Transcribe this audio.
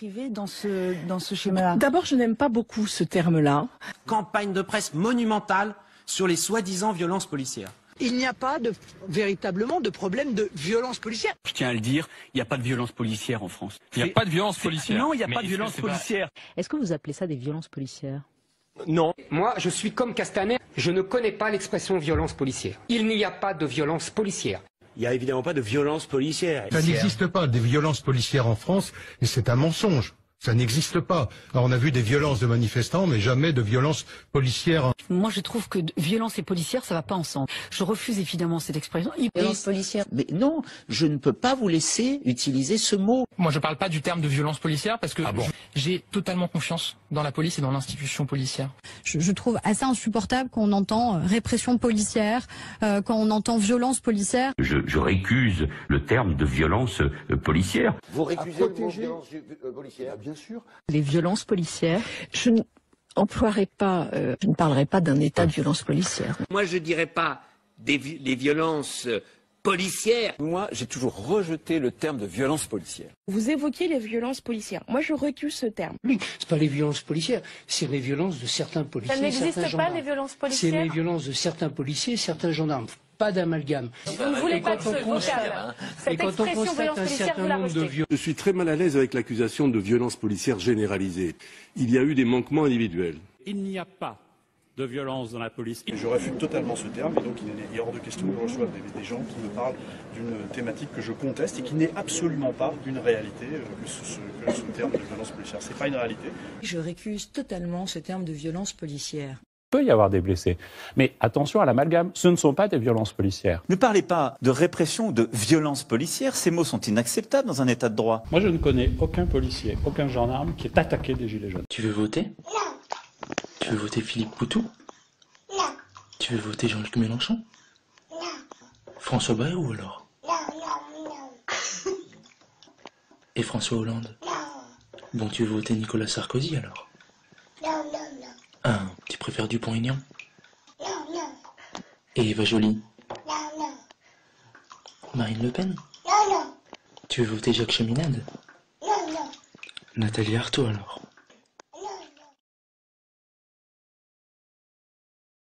inscrivez dans ce schéma-là? D'abord, je n'aime pas beaucoup ce terme-là. Campagne de presse monumentale sur les soi-disant violences policières. Il n'y a pas véritablement de problème de violence policière. Je tiens à le dire, il n'y a pas de violence policière en France. Il n'y a pas de violence policière. Non, il n'y a pas de violence policière. Est-ce que vous appelez ça des violences policières? Non. Moi, je suis comme Castaner, je ne connais pas l'expression violence policière. Il n'y a pas de violence policière. Il n'y a évidemment pas de violence policière. Ça n'existe pas, des violences policières en France, et c'est un mensonge. Ça n'existe pas. Alors, on a vu des violences de manifestants, mais jamais de violences policières. Moi, je trouve que violence et policière, ça va pas ensemble. Je refuse évidemment cette expression. Violence policière. Mais non, je ne peux pas vous laisser utiliser ce mot. Moi, je parle pas du terme de violence policière parce que j'ai totalement confiance dans la police et dans l'institution policière. Je trouve assez insupportable quand on entend répression policière, quand on entend violence policière. Je récuse le terme de violence policière. Vous récusez le mot violence policière? Bien sûr. Les violences policières, je n'emploierai pas, je ne parlerai pas d'un état de violence policière. Moi, je dirais pas les violences policières. Moi, j'ai toujours rejeté le terme de violence policière. Vous évoquez les violences policières. Moi, je recule ce terme. C'est pas les violences policières, c'est les violences de certains policiers. Ça n'existe pas, les violences policières. C'est les violences de certains policiers, certains gendarmes. Pas d'amalgame. Vous ne voulez pas de ce vocal. Cette expression violence policière, vous la rejetez. Je suis très mal à l'aise avec l'accusation de violence policière généralisée. Il y a eu des manquements individuels. Il n'y a pas de violence dans la police. Je réfute totalement ce terme et donc il est hors de question que je reçoive des gens qui me parlent d'une thématique que je conteste et qui n'est absolument pas une réalité, que ce terme de violence policière. C'est pas une réalité. Je récuse totalement ce terme de violence policière. Il peut y avoir des blessés. Mais attention à l'amalgame, ce ne sont pas des violences policières. Ne parlez pas de répression ou de violence policière, ces mots sont inacceptables dans un état de droit. Moi, je ne connais aucun policier, aucun gendarme qui est attaqué des gilets jaunes. Tu veux voter? Non. Tu veux voter Philippe Poutou? Non. Tu veux voter Jean-Luc Mélenchon? Non. François Bayrou alors? Non. Et François Hollande? Non. Bon, tu veux voter Nicolas Sarkozy alors? Non. Ah, tu préfères Dupont-Aignan? Non. Et Eva Joly? Non. Marine Le Pen? Non. Tu veux voter Jacques Cheminade? Non. Nathalie Arthaud alors?